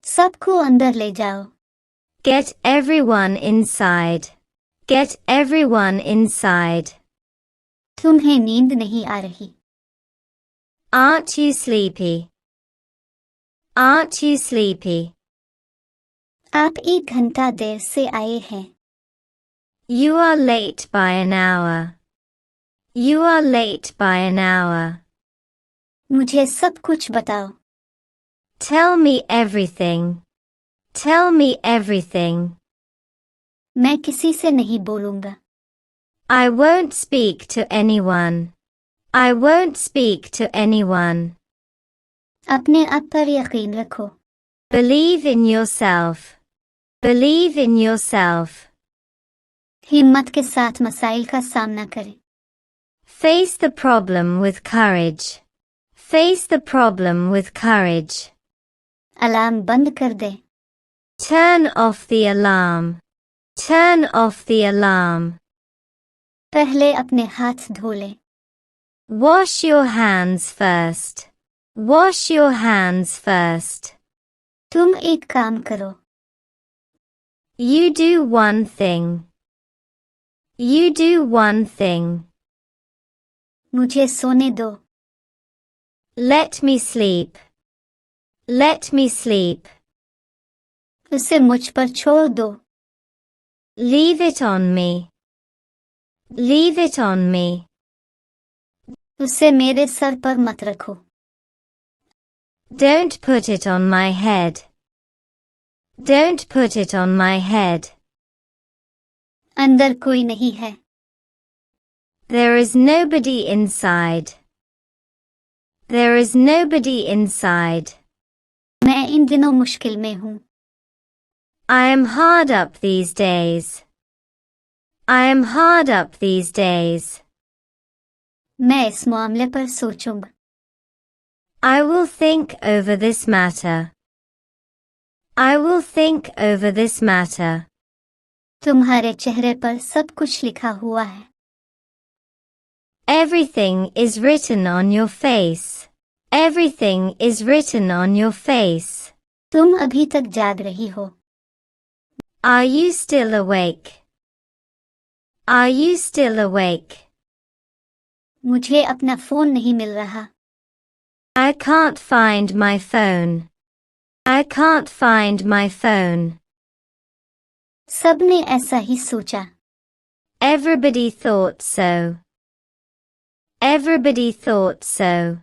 सबको अंदर ले जाओ. Get everyone inside. Get everyone inside. तुम्हें नींद नहीं आ रही. Aren't you sleepy? Aren't you sleepy? आप 1 घंटा देर से आए हैं. You are late by an hour. You are late by an hour. मुझे सब कुछ बताओ. Tell me everything. Tell me everything. मैं किसी से नहीं बोलूंगा. I won't speak to anyone. I won't speak to anyone. अपने आप पर यकीन रखो. Believe in yourself. Believe in yourself. हिम्मत के साथ मसाइल का सामना करें. Face the problem with courage. Face the problem with courage. Alarm बंद कर दे. Turn off the alarm. Turn off the alarm. पहले अपने हाथ धो ले. Wash your hands first. Wash your hands first. तुम एक काम करो. You do one thing. You do one thing. मुझे सोने दो. Let me sleep. Let me sleep. उसे मुझ पर छोड़ दो. Leave it on me. Leave it on me. उसे मेरे सर पर मत रखो. Don't put it on my head. Don't put it on my head. अंदर कोई नहीं है. There is nobody inside. There is nobody inside. मैं इन दिनों मुश्किल में हूँ. I am hard up these days. I am hard up these days. मैं इस मामले पर सोचूंगा. I will think over this matter. I will think over this matter. तुम्हारे चेहरे पर सब कुछ लिखा हुआ है. Everything is written on your face. Everything is written on your face. तुम अभी तक जाग रही हो. Are you still awake? Are you still awake? मुझे अपना फोन नहीं मिल रहा. I can't find my phone. I can't find my phone. सबने ऐसा ही सोचा. Everybody thought so. Everybody thought so.